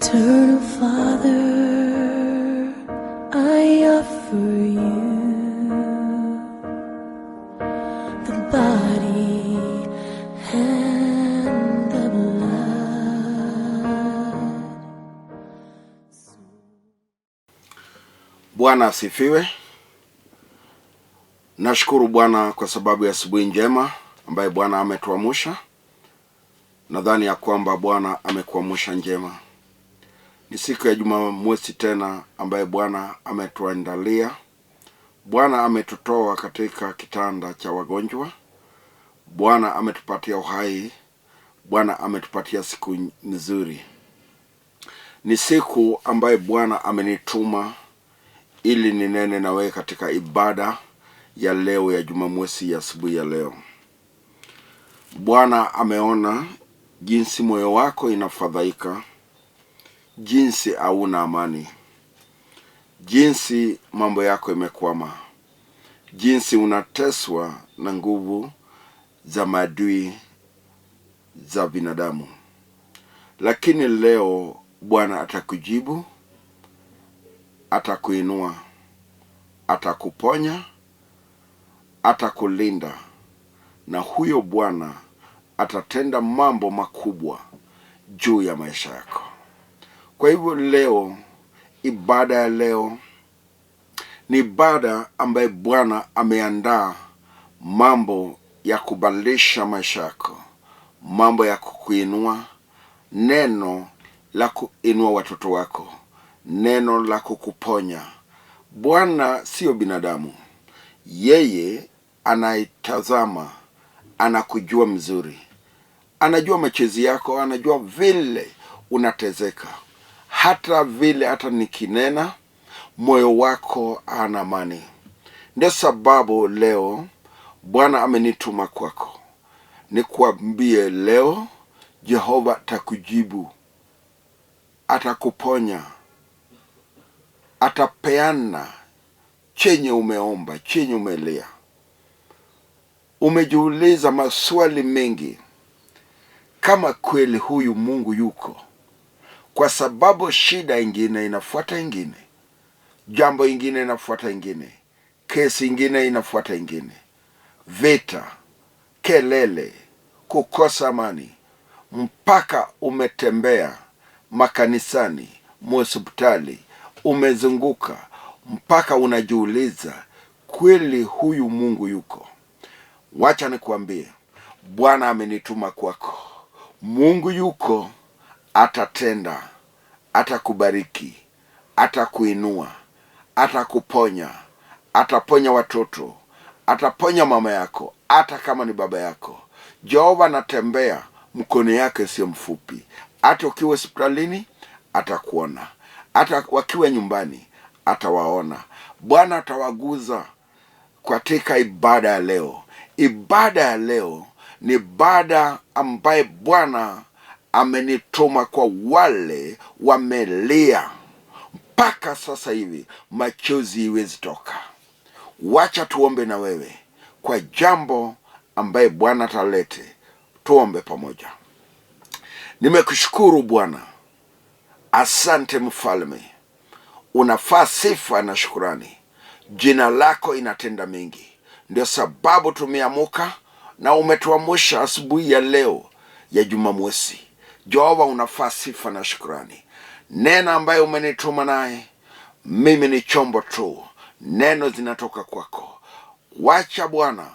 Eternal Father, I offer you the body and the blood. Bwana asifiwe. Nashukuru Bwana kwa sababu ya asubuhi njema ambaye Bwana ametuamsha. Nadhani ya kwamba Bwana amekuamsha njema. Ni siku ya Jumamosi tena ambaye Bwana ametuandalia. Bwana ametutoa katika kitanda cha wagonjwa. Bwana ametupatia uhai. Bwana ametupatia siku nzuri. Ni siku ambaye Bwana amenituma ili ninene na wewe katika ibada ya leo ya Jumamosi ya asubuhi ya leo. Bwana ameona jinsi moyo wako inafadhaika, jinsi hauna amani, jinsi mambo yako imekwama, jinsi unateswa na nguvu za maadui za binadamu. Lakini leo Bwana atakujibu, atakuinua, atakuponya, atakulinda, na huyo Bwana atatenda mambo makubwa juu ya maisha yako. Kwa hivyo leo, ibada ya leo ni ibada ambaye Bwana ameandaa mambo ya kubadilisha maisha yako, mambo ya kukuinua, neno la kuinua watoto wako, neno la kukuponya. Bwana sio binadamu. Yeye anaitazama, anakujua mzuri. Anajua machezi yako, anajua vile unatezeka. Hata vile hata nikinena, moyo wako ana amani. Ndio sababu leo Bwana amenituma kwako. Nikuambie leo Jehova atakujibu, atakuponya, atapeana chenye umeomba, chenye umelia. Umejiuliza maswali mengi, kama kweli huyu Mungu yuko, kwa sababu shida ingine inafuata ingine, jambo ingine inafuata ingine, kesi ingine inafuata ingine, vita, kelele, kukosa amani, mpaka umetembea makanisani, hospitali, umezunguka, mpaka unajiuliza kweli huyu Mungu yuko. Wacha nikuambie, Bwana amenituma kwako. Mungu yuko, atatenda, atakubariki, atakuinua, atakuponya, ataponya watoto, ataponya mama yako, hata kama ni baba yako. Jehova anatembea, mkono yake sio mfupi. Hata ukiwa hospitalini atakuona, hata wakiwa nyumbani atawaona. Bwana atawaguza katika ibada ya leo. Ibada ya leo ni ibada ambaye Bwana amenituma kwa wale wamelia mpaka sasa hivi machozi iwezi toka. Wacha tuombe na wewe kwa jambo ambaye Bwana atalete. Tuombe pamoja. Nimekushukuru Bwana. Asante Mfalme. Unafaa sifa na shukrani. Jina lako inatenda mengi. Ndio sababu tumeamuka na umetuamsha asubuhi ya leo ya Jumamosi. Jehova, unafaa sifa na shukrani. Neno ambaye umenituma naye, mimi ni chombo tu. Neno zinatoka kwako. Wacha Bwana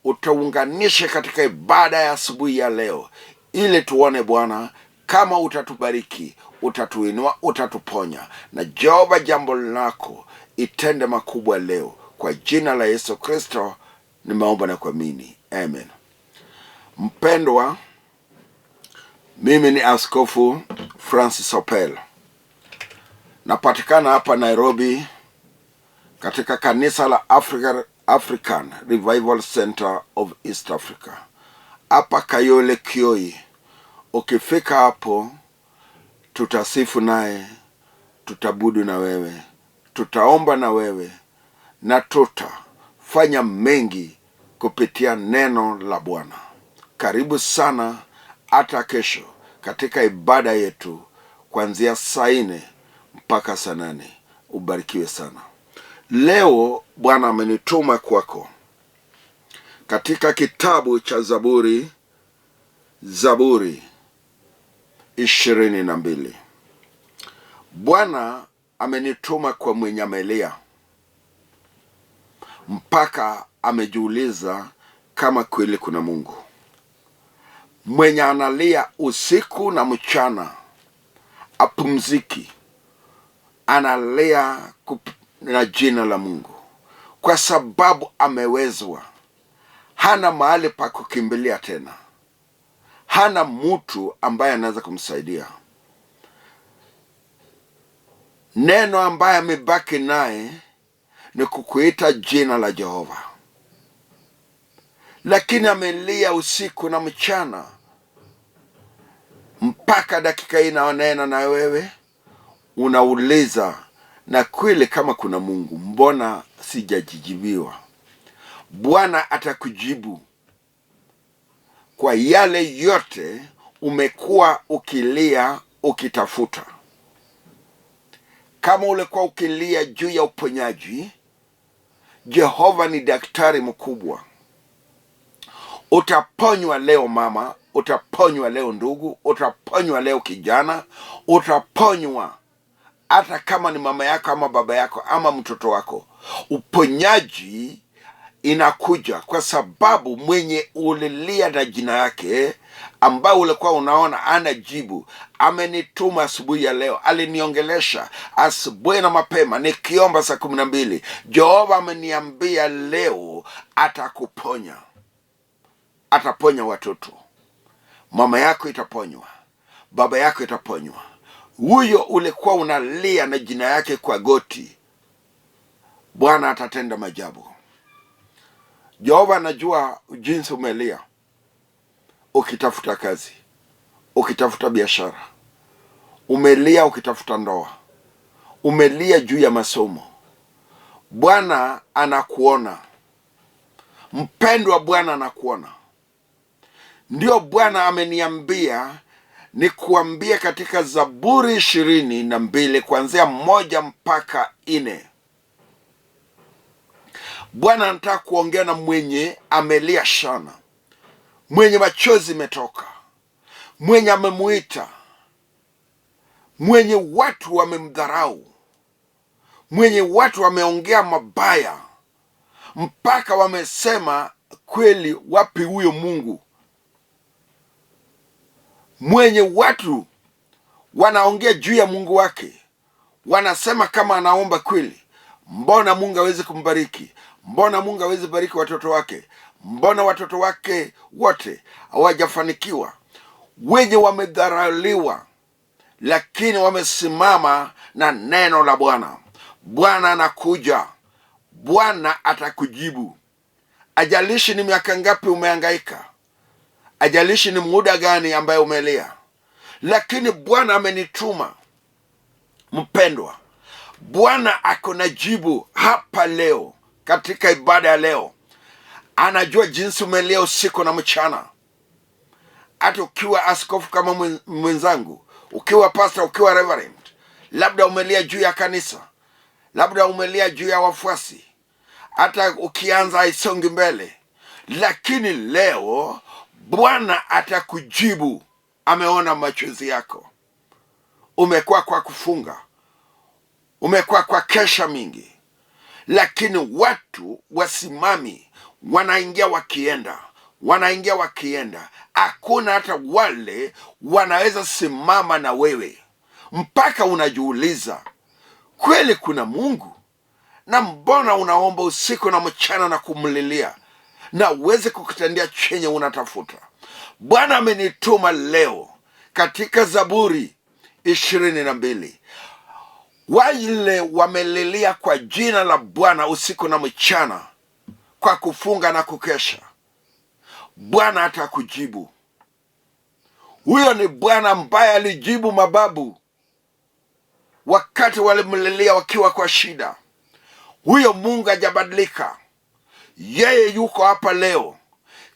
utaunganishe katika ibada ya asubuhi ya leo, ili tuone Bwana kama utatubariki, utatuinua, utatuponya. Na Jehova, jambo lako itende makubwa leo. Kwa jina la Yesu Kristo nimeomba na kuamini. Amen. Mpendwa, mimi ni Askofu Francis Opell. Napatikana hapa Nairobi katika kanisa la African Revival Center of East Africa. Hapa Kayole Kioi. Ukifika hapo tutasifu naye, tutabudu na wewe, tutaomba na wewe, na tutafanya mengi kupitia neno la Bwana. Karibu sana hata kesho katika ibada yetu kuanzia saa 4 mpaka saa 8. Ubarikiwe sana. Leo Bwana amenituma kwako katika kitabu cha Zaburi 22. Bwana amenituma kwa mwenye amelia, mpaka amejiuliza kama kweli kuna Mungu. Mwenye analia usiku na mchana, apumziki, analia na jina la Mungu, kwa sababu amewezwa. Hana mahali pa kukimbilia tena, hana mtu ambaye anaweza kumsaidia. Neno ambaye amebaki naye ni kukuita jina la Jehova. Lakini amelia usiku na mchana, mpaka dakika hii naonena na wewe unauliza, na kweli kama kuna Mungu, mbona sijajibiwa? Bwana atakujibu kwa yale yote umekuwa ukilia ukitafuta. Kama ulikuwa ukilia juu ya uponyaji, Jehova ni daktari mkubwa. Utaponywa leo mama, utaponywa leo ndugu, utaponywa leo kijana, utaponywa hata kama ni mama yako ama baba yako ama mtoto wako. Uponyaji inakuja kwa sababu mwenye ulilia na jina yake, ambao ulikuwa unaona anajibu, amenituma asubuhi ya leo. Aliniongelesha asubuhi na mapema nikiomba saa 12. Jehova ameniambia leo atakuponya. Ataponya watoto. Mama yako itaponywa, baba yako itaponywa. Huyo ulikuwa unalia na jina yake kwa goti, Bwana atatenda maajabu. Jehova anajua jinsi umelia ukitafuta kazi, ukitafuta biashara, umelia ukitafuta ndoa, umelia juu ya masomo. Bwana anakuona. Mpendwa, Bwana anakuona. Ndio Bwana ameniambia nikuambie katika Zaburi 22 kuanzia 1 mpaka 4. Bwana anataka kuongea na mwenye amelia sana, mwenye machozi metoka, mwenye amemuita, mwenye watu wamemdharau, mwenye watu wameongea mabaya, mpaka wamesema kweli wapi huyo Mungu. Mwenye watu wanaongea juu ya Mungu wake, wanasema kama anaomba kweli, mbona Mungu hawezi kumbariki? Mbona Mungu hawezi bariki watoto wake? Mbona watoto wake wote hawajafanikiwa? Wenye wamedharauliwa, lakini wamesimama na neno la Bwana. Bwana anakuja. Bwana atakujibu. Ajalishi ni miaka ngapi umehangaika, ajalishi ni muda gani ambaye umelia, lakini Bwana amenituma. Mpendwa, Bwana ako na jibu hapa leo katika ibada ya leo. Anajua jinsi umelia usiku na mchana. Hata ukiwa askofu kama mwenzangu, ukiwa pastor, ukiwa reverend, labda umelia juu ya kanisa, labda umelia juu ya wafuasi, hata ukianza haisongi mbele. Lakini leo Bwana atakujibu. Ameona machozi yako. Umekuwa kwa kufunga, umekuwa kwa kesha mingi, lakini watu wasimami, wanaingia wakienda, wanaingia wakienda. Hakuna hata wale wanaweza simama na wewe, mpaka unajiuliza kweli kuna Mungu? Na mbona unaomba usiku na mchana na kumlilia na uweze kukutendea chenye unatafuta? Bwana amenituma leo katika Zaburi 22. Wale wamelilia kwa jina la Bwana usiku na mchana, kwa kufunga na kukesha, Bwana atakujibu. Huyo ni Bwana ambaye alijibu mababu wakati walimlilia wakiwa kwa shida. Huyo Mungu hajabadilika. Yeye yuko hapa leo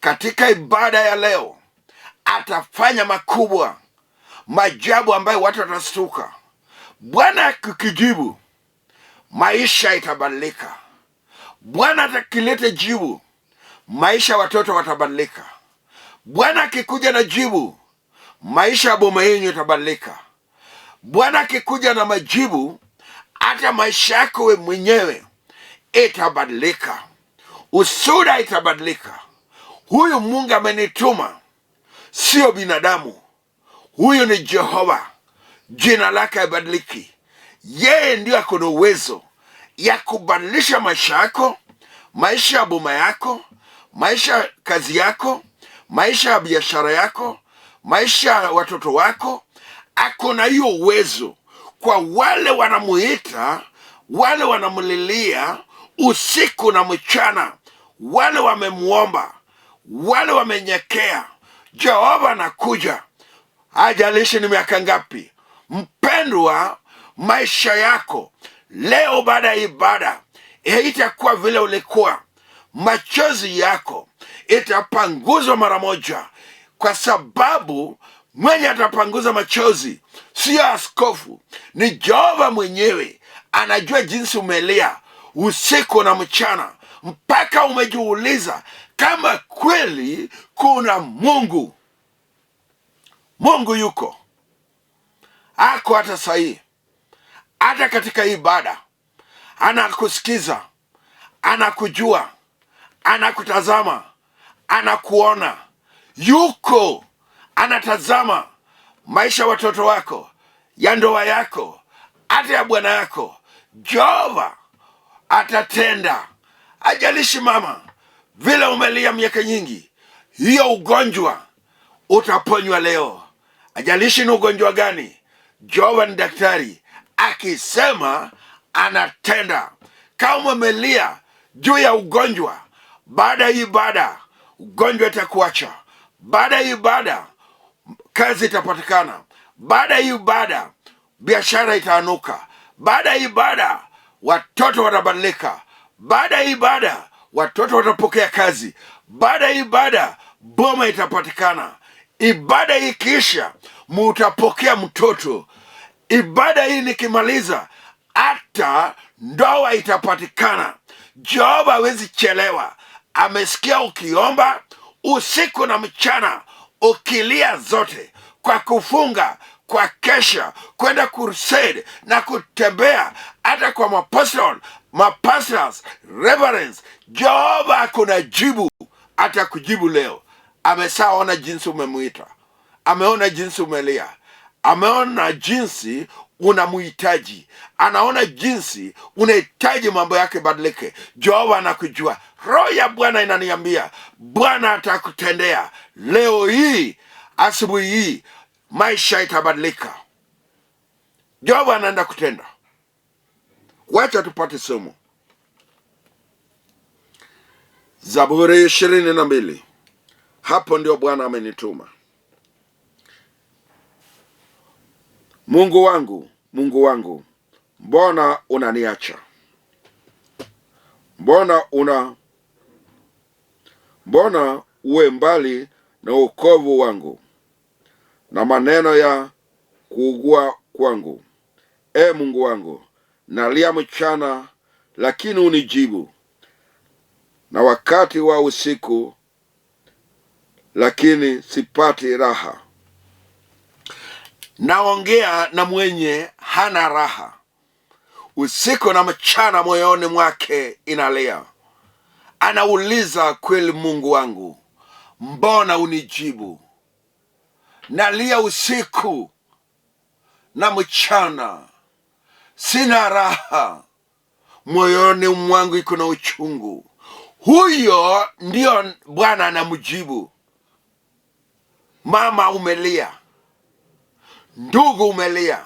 katika ibada ya leo. Atafanya makubwa. majabu ambayo watu watastuka. Bwana akijibu, maisha itabadilika. Bwana atakilete jibu, maisha watoto watabadilika. Bwana akikuja na jibu, maisha ya boma yenu itabadilika. Bwana akikuja na majibu, hata maisha yako wewe mwenyewe itabadilika. Usura itabadilika. Huyu Mungu amenituma, sio binadamu. Huyu ni Jehova, jina lake haibadiliki. Yeye ndio ako na uwezo ya kubadilisha maisha yako, maisha ya boma yako, maisha ya kazi yako, maisha ya biashara yako, maisha ya watoto wako. Ako na hiyo uwezo. Kwa wale wanamuita, wale wanamlilia usiku na mchana, wale wamemuomba, wale wamenyekea, Jehova anakuja. Hajalishi ni miaka ngapi. Mpendwa, maisha yako leo baada ya ibada itakuwa vile ulikuwa. Machozi yako itapanguzwa mara moja, kwa sababu mwenye atapanguza machozi sio askofu, ni Jehova mwenyewe. Anajua jinsi umelia usiku na mchana, mpaka umejiuliza kama kweli kuna Mungu. Mungu yuko, ako hata sahi, hata katika ibada anakusikiza, anakujua, anakutazama, anakuona. Yuko anatazama maisha watoto wako, ya ndoa yako, hata ya bwana yako. Jehova atatenda. Ajalishi mama, vile umelia miaka nyingi, hiyo ugonjwa utaponywa leo. Ajalishi ni ugonjwa gani, Jehova ni daktari. Akisema anatenda. Kama umelia juu ya ugonjwa, baada ya ibada ugonjwa itakuacha. Baada ya ibada kazi itapatikana. Baada ya ibada biashara itaanuka. Baada ya ibada watoto watabadilika. Baada ya ibada watoto watapokea kazi. Baada ya ibada boma itapatikana. Ibada ikiisha mutapokea mtoto. Ibada hii nikimaliza hata ndoa itapatikana. Jehova hawezi chelewa. Amesikia ukiomba usiku na mchana, ukilia zote, kwa kufunga, kwa kesha, kwenda crusade na kutembea, hata kwa mapastors, reverends. Jehova akuna jibu, hata kujibu leo. Amesaona jinsi umemuita, ameona jinsi umelia, ameona jinsi unamuhitaji, anaona jinsi unahitaji mambo yake badilike. Jehova anakujua. Roho ya Bwana inaniambia Bwana atakutendea leo hii, asubuhi hii, maisha itabadilika. Jehova anaenda kutenda. Wacha tupate somo. Zaburi 22. Hapo ndio Bwana amenituma. Mungu wangu, Mungu wangu, mbona unaniacha? Mbona uwe mbali na wokovu wangu na maneno ya kuugua kwangu? Mungu wangu, nalia mchana lakini unijibu, na wakati wa usiku lakini sipati raha. Naongea na mwenye hana raha. Usiku na mchana moyoni mwake inalia. Anauliza, kweli Mungu wangu, mbona unijibu? Nalia usiku na mchana, sina raha, moyoni mwangu iko na uchungu. Huyo ndio Bwana anamjibu. Mama umelia, ndugu umelia,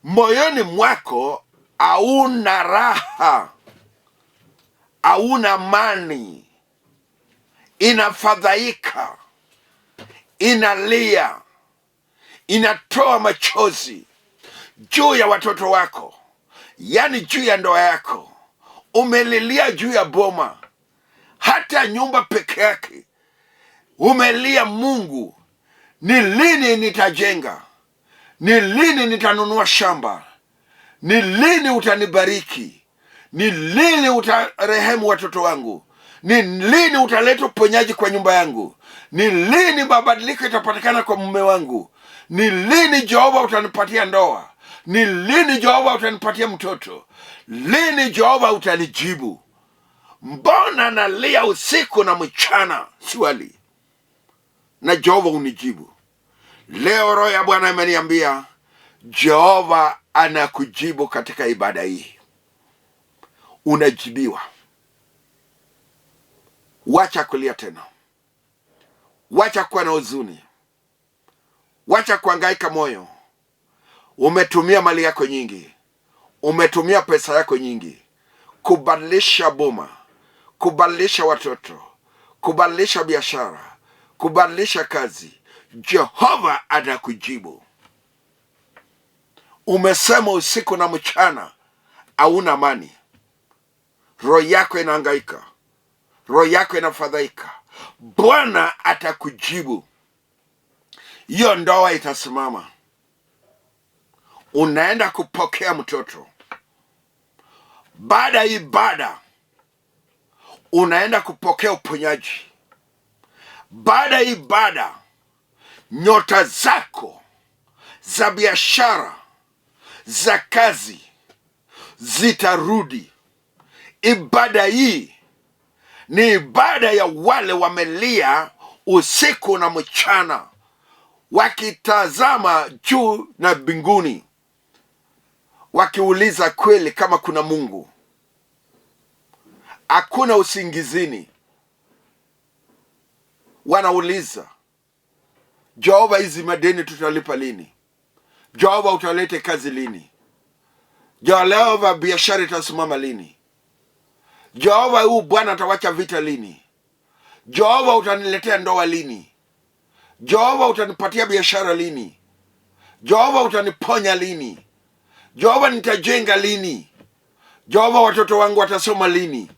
moyoni mwako hauna raha, hauna amani, inafadhaika, inalia, inatoa machozi juu ya watoto wako, yani juu ya ndoa yako. Umelilia juu ya boma, hata nyumba peke yake umelia. Mungu, ni lini nitajenga? Ni lini nitanunua shamba? Ni lini utanibariki? Ni lini utarehemu watoto wangu? Ni lini utaleta uponyaji kwa nyumba yangu? Ni lini mabadiliko itapatikana kwa mume wangu? Ni lini Jehova utanipatia ndoa? Ni lini Jehova utanipatia mtoto? Lini Jehova utanijibu? Mbona nalia usiku na mchana swali na Jehova unijibu? Leo roho ya Bwana imeniambia Jehova anakujibu katika ibada hii. Unajibiwa. Wacha kulia tena. Wacha kuwa na huzuni. Wacha kuhangaika moyo. Umetumia mali yako nyingi. Umetumia pesa yako nyingi kubadilisha boma, kubadilisha watoto, kubadilisha biashara, kubadilisha kazi. Jehova anakujibu. Umesema usiku na mchana hauna amani. Roho yako inahangaika. Roho yako inafadhaika. Bwana atakujibu. Hiyo ndoa itasimama. Unaenda kupokea mtoto. Baada ya ibada unaenda kupokea uponyaji. Baada ya ibada nyota zako za biashara, za kazi zitarudi. Ibada hii ni ibada ya wale wamelia usiku na mchana wakitazama juu na mbinguni, wakiuliza kweli kama kuna Mungu. Hakuna usingizini. Wanauliza, Jehova, hizi madeni tutalipa lini? Jehova, utalete kazi lini? Jehova, biashara itasimama lini? Jehova, huu Bwana atawacha vita lini? Jehova, utaniletea ndoa lini? Jehova, utanipatia biashara lini? Jehova, utaniponya lini? Jehova, nitajenga lini? Jehova, watoto wangu watasoma lini?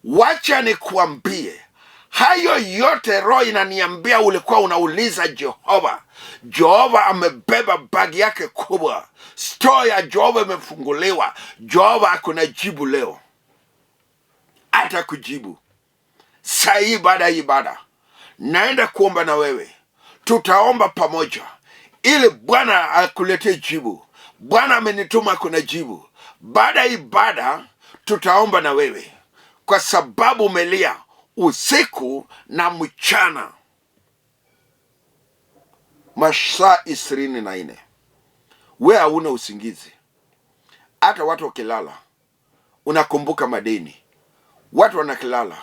Wacha nikuambie, hayo yote roho inaniambia ulikuwa unauliza Jehova. Jehova amebeba bagi yake kubwa. Store ya Jehova imefunguliwa. Jehova akuna jibu leo. Hata kujibu. Saa hii baada ya ibada naenda kuomba na wewe. Tutaomba pamoja ili Bwana akuletee jibu. Bwana amenituma kuna jibu. Baada ya ibada tutaomba na wewe, kwa sababu umelia usiku na mchana masaa 24. Wewe hauna usingizi. Hata watu wakilala unakumbuka madeni. Watu wanakilala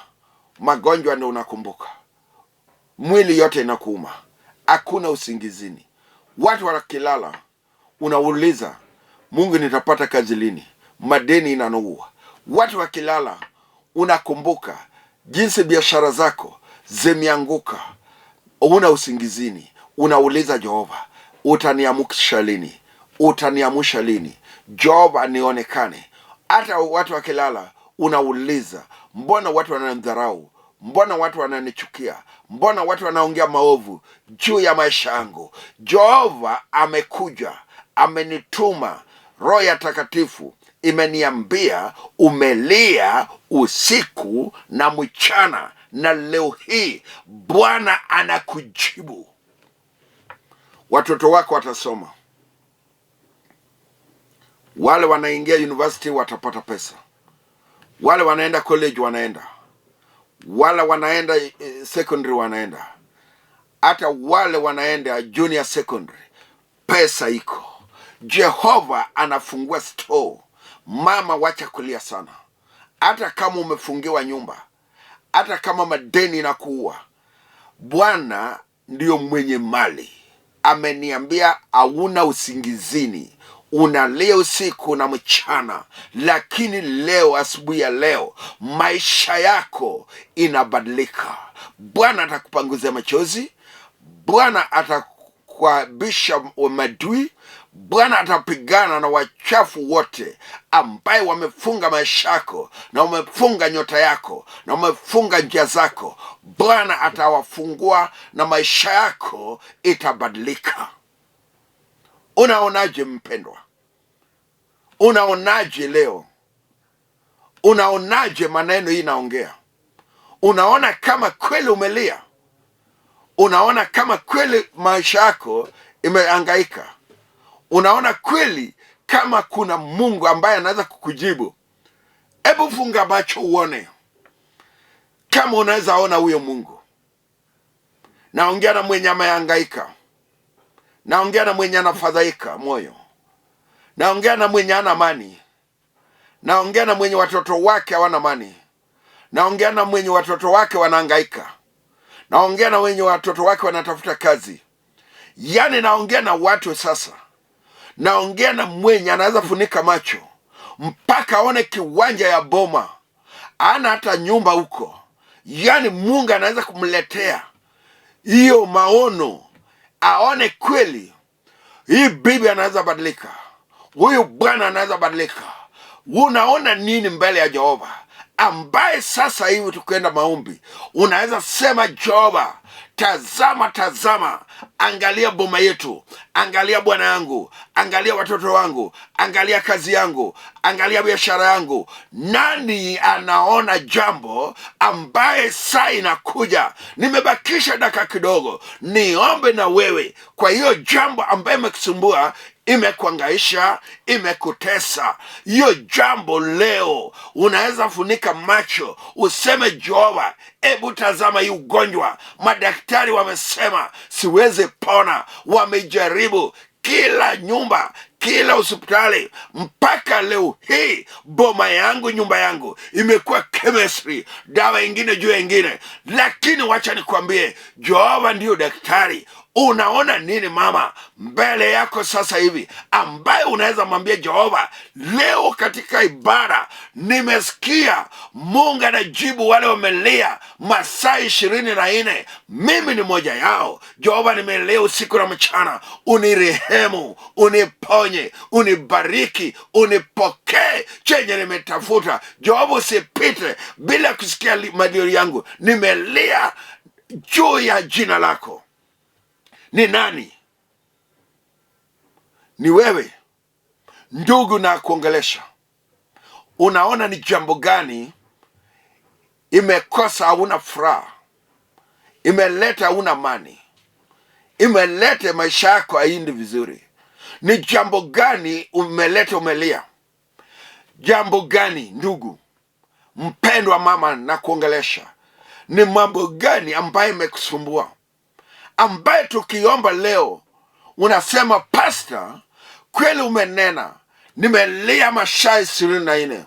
magonjwa ndio unakumbuka. Mwili yote inakuuma. Hakuna usingizini. Watu wanakilala unauliza, Mungu, nitapata kazi lini? Madeni inanuua. Watu wakilala unakumbuka jinsi biashara zako zimeanguka. Una usingizini. Unauliza Jehova, utaniamsha lini? Utaniamsha lini? Jehova nionekane. Hata watu wakilala unauliza, mbona watu wananidharau? Mbona watu wananichukia? Mbona watu wanaongea maovu juu ya maisha yangu? Jehova amekuja, amenituma. Roho ya Takatifu imeniambia umelia usiku na mchana, na leo hii Bwana anakujibu. Watoto wako watasoma. Wale wanaingia university watapata pesa. Wale wanaenda college wanaenda. Wale wanaenda secondary wanaenda. Hata wale wanaenda junior secondary, pesa iko. Jehova anafungua store. Mama, wacha kulia sana. Hata kama umefungiwa nyumba, hata kama madeni inakuua, Bwana ndio mwenye mali. Ameniambia hauna usingizini. Unalia usiku na mchana, lakini leo, asubuhi ya leo, maisha yako inabadilika. Bwana atakupanguzia machozi. Bwana atakuabisha madui. Bwana atapigana na wachafu wote ambaye wamefunga maisha yako, na wamefunga nyota yako, na wamefunga njia zako. Bwana atawafungua na maisha yako itabadilika. Unaonaje mpendwa? Unaonaje leo? Unaonaje maneno hii naongea? Unaona kama kweli umelia? Unaona kama kweli maisha yako imehangaika? Unaona kweli kama kuna Mungu ambaye anaweza kukujibu? Hebu funga macho uone kama unaweza ona huyo Mungu. Naongea na mwenye amehangaika. Naongea na mwenye anafadhaika moyo. Naongea na mwenye ana amani. Naongea na mwenye watoto wake hawana amani. Naongea na mwenye watoto wake wanahangaika. Naongea na mwenye watoto wake wanatafuta kazi. Yaani naongea na watu sasa. Naongea na mwenye anaweza funika macho mpaka aone kiwanja ya boma, ana hata nyumba huko. Yaani Mungu anaweza kumletea hiyo maono, aone kweli hii bibi anaweza badilika, huyu bwana anaweza badilika. Unaona nini mbele ya Jehova ambaye sasa hivi tukienda maombi unaweza sema, Jehova, tazama, angalia boma yetu, angalia bwana yangu, angalia watoto wangu, angalia kazi yangu, angalia biashara yangu. Nani anaona jambo ambaye saa inakuja, nimebakisha dakika kidogo niombe na wewe kwa hiyo jambo ambaye imekusumbua, imekuangaisha, imekutesa. Hiyo jambo leo unaweza funika macho useme, Jehova, hebu tazama hii ugonjwa. Madaktari wamesema siwezi pona, wamejaribu kila nyumba, kila hospitali, mpaka leo hii boma yangu, nyumba yangu imekuwa chemistry, dawa ingine juu ingine. Lakini wacha nikwambie, Jehova ndiyo daktari. Unaona nini mama mbele yako sasa hivi ambaye unaweza mwambia Jehova, leo katika ibada nimesikia Mungu anajibu wale wamelia masaa 24. Mimi ni moja yao. Jehova, nimelia usiku na mchana, unirehemu, uniponye, unibariki, unipokee chenye nimetafuta. Jehova, usipite bila kusikia malio yangu. Nimelia juu ya jina lako. Ni nani? Ni wewe ndugu, na kuongelesha. Unaona ni jambo gani imekosa? Hauna furaha, imeleta hauna amani, imeleta maisha yako haendi vizuri. Ni jambo gani umeleta umelia? Jambo gani ndugu mpendwa mama na kuongelesha? Ni mambo gani ambaye imekusumbua, ambaye tukiomba leo unasema, Pastor, kweli umenena, nimelia masaa 24,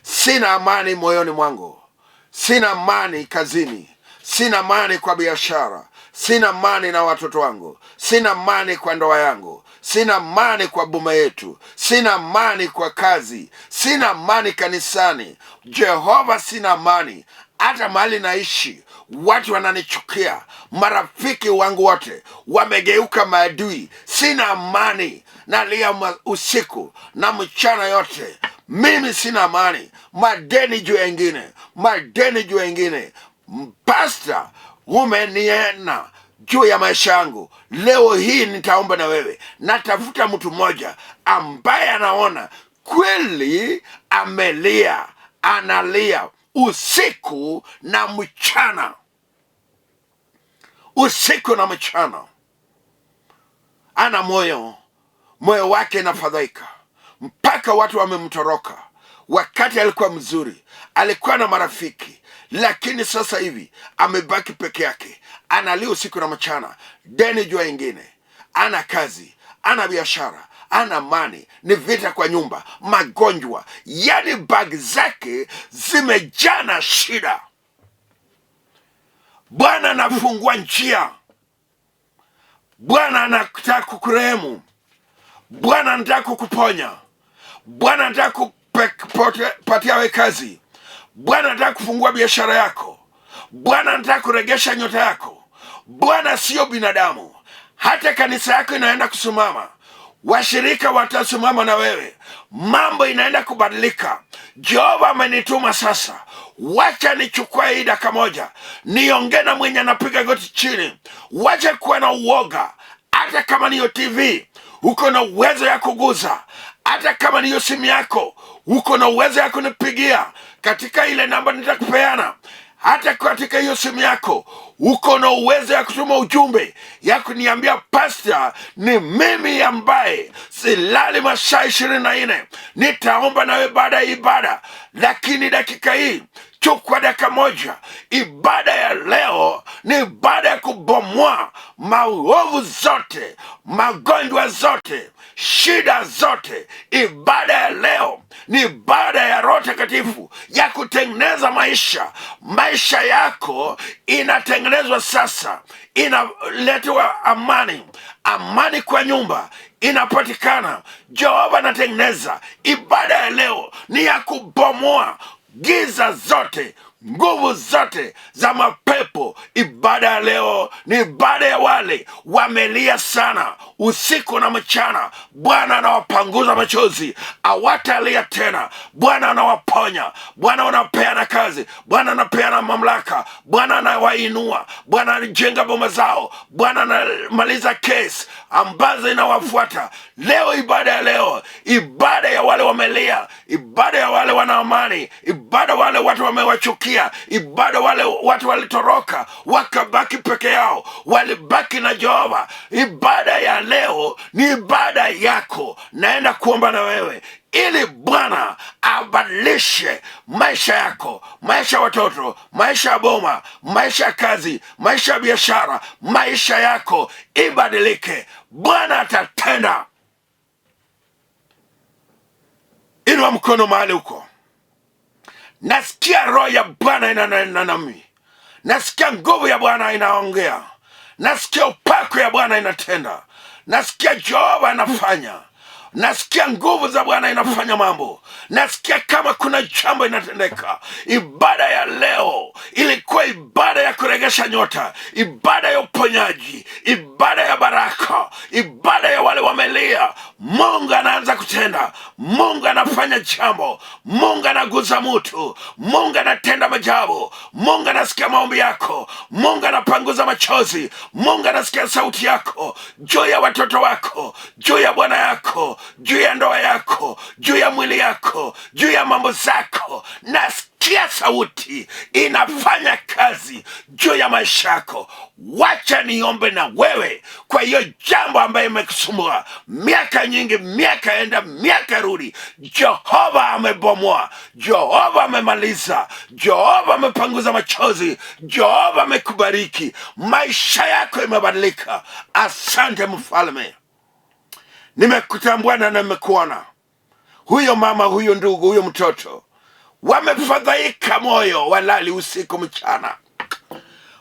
sina amani moyoni mwangu, sina amani kazini, sina amani kwa biashara, sina amani na watoto wangu, sina amani kwa ndoa yangu, sina amani kwa boma yetu, sina amani kwa kazi, sina amani kanisani. Jehova, sina amani hata mahali naishi. Watu wananichukia, marafiki wangu wote wamegeuka maadui. Sina amani, nalia usiku na mchana yote. Mimi sina amani, madeni juu engine, madeni juu engine. Pastor, umeniena juu ya maisha yangu. Leo hii nitaomba na wewe. Natafuta mtu mmoja ambaye anaona kweli amelia, analia usiku na mchana, usiku na mchana. Ana moyo wake nafadhaika, mpaka watu wamemtoroka. Wakati alikuwa mzuri, alikuwa na marafiki, lakini sasa hivi amebaki peke yake. Analia usiku na mchana, deni jua ingine, ana kazi, ana biashara, ana amani, ni vita kwa nyumba, magonjwa. Yani bag zake zimejana shida. Bwana anafungua njia. Bwana anataka kukurehemu. Bwana anataka kukuponya. Bwana anataka kupatia we kazi. Bwana anataka kufungua biashara yako. Bwana anataka kuregesha nyota yako. Bwana sio binadamu. Hata kanisa yako inaenda kusimama, washirika watasimama na wewe, mambo inaenda kubadilika. Jehova amenituma sasa, wacha nichukue hii dakika moja niongee na mwenye anapiga goti chini. Wacha kuwa na uoga, hata kama niyo TV uko na uwezo ya kuguza. Hata kama niyo simu yako, uko na uwezo ya kunipigia katika ile namba nitakupeana. Hata katika hiyo simu yako, uko na uwezo ya kutuma ujumbe ya kuniambia, pastor, ni mimi ambaye silali masaa 24, nitaomba nawe baada ya ibada, lakini dakika hii chukua dakika moja. Ibada ya leo ni ibada ya kubomoa maovu zote, magonjwa zote, shida zote. Ibada ya leo ni ibada ya Roho Takatifu ya kutengeneza maisha yako. Inatengenezwa sasa, inaletewa amani kwa nyumba inapatikana. Jehova anatengeneza. Ibada ya leo ni ya kubomoa giza zote, nguvu zote za mapepo. Ibada ya leo ni ibada ya wale wamelia sana usiku na mchana. Bwana anawapanguza machozi, hawatalia tena. Bwana anawaponya. Bwana anapeana kazi. Bwana anapeana mamlaka. Bwana anawainua. Bwana anajenga boma zao. Bwana anamaliza kesi ambazo inawafuata. Leo ibada ya leo, ibada ya wale wamelia, ibada ya wale wana amani, ibada wale watu wamewachukia, ibada wale watu walitoroka wakabaki peke yao, walibaki na Jehova. Ibada ya leo ni ibada yako. Naenda kuomba na wewe ili Bwana abadilishe maisha yako, maisha ya watoto, maisha ya boma, maisha ya kazi, maisha ya biashara. Maisha yako ibadilike. Bwana atatenda. Inua mkono mahali huko. Nasikia roho ya Bwana inanena nami. Nasikia nguvu ya Bwana inaongea. Nasikia upako ya Bwana inatenda. Nasikia Jehova anafanya. Nasikia nguvu za Bwana inafanya mambo. Nasikia kama kuna jambo inatendeka. Ibada ya leo ilikuwa ibada ya kuregesha nyota, ibada ya uponyaji, ibada ya baraka, ibada ya wale wamelia. Mungu anaanza kutenda. Mungu anafanya jambo. Mungu anaguza mtu. Mungu anatenda maajabu. Mungu anasikia maombi yako. Mungu anapanguza machozi. Mungu anasikia sauti yako juu ya watoto wako, juu ya bwana yako, juu ya ndoa yako, juu ya mwili yako, juu ya mambo zako. Nasikia sauti inafanya kazi juu ya maisha yako. Wacha niombe na wewe kwa hiyo jambo ambayo imekusumbua miaka nyingi, miaka enda miaka rudi. Jehova amebomoa. Jehova amemaliza. Jehova amepanguza machozi. Jehova amekubariki. Maisha yako imebadilika. Asante Mfalme. Nimekutambua na nimekuona. Huyo mama, huyo ndugu, huyo mtoto wamefadhaika moyo, walali usiku mchana,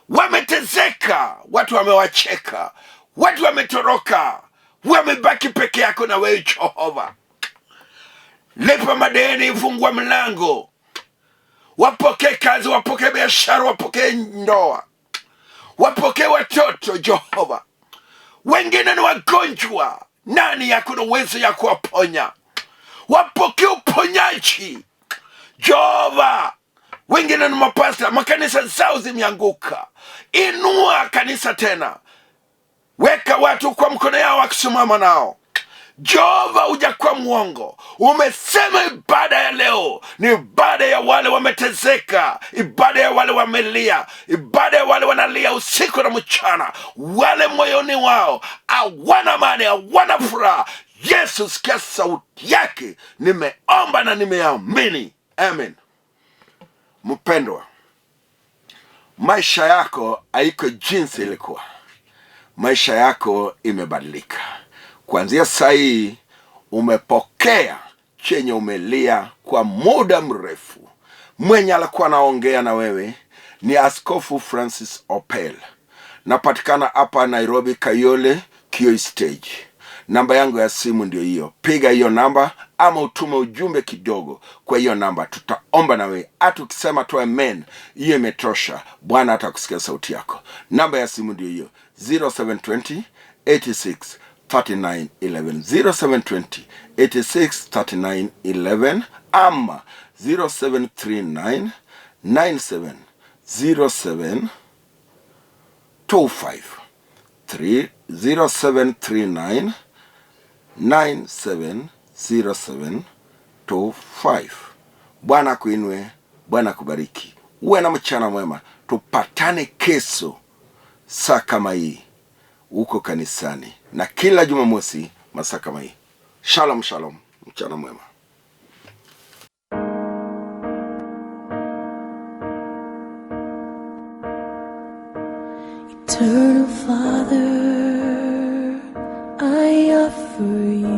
wametezeka, watu wamewacheka, watu wametoroka, wamebaki peke yako na wewe Jehova. Lipa madeni, fungua mlango, wapokee kazi, wapokee biashara, wapokee ndoa, wapokee watoto Jehova. Wengine ni wagonjwa, nani yako na uwezo ya kuwaponya? Wapokee uponyaji Jehova. Wengine ni mapasta, makanisa zao zimeanguka. Inua kanisa tena. Weka watu kwa mkono yao wakisimama nao. Jehova, hujakuwa mwongo. Umesema ibada ya leo ni ibada ya wale wametezeka, ibada ya wale wamelia, ibada ya wale wanalia usiku na mchana, wale moyoni wao hawana amani, hawana furaha. Yesu, sikia sauti yake. Nimeomba na nimeamini. Amen. Mpendwa, maisha yako haiko jinsi ilikuwa. Maisha yako imebadilika. Kuanzia saa hii umepokea chenye umelia kwa muda mrefu. Mwenye alikuwa anaongea na wewe ni Askofu Francis Opell. Napatikana hapa Nairobi, Kayole, Kio Stage. Namba yangu ya simu ndio hiyo. Piga hiyo namba ama utume ujumbe kidogo kwa hiyo namba. Tutaomba na wewe. Hata ukisema tu amen, hiyo imetosha. Bwana atakusikia sauti yako. Namba ya simu ndio hiyo. 0720 86 39 11. 0720 86 39 11 ama 0739 97 07 25 0739 970725. Bwana kuinue, Bwana kubariki. Uwe na mchana mwema. Tupatane kesho saa kama hii uko kanisani, na kila Jumamosi masaa kama hii. Shalom shalom, mchana mwema. Eternal Father, I offer you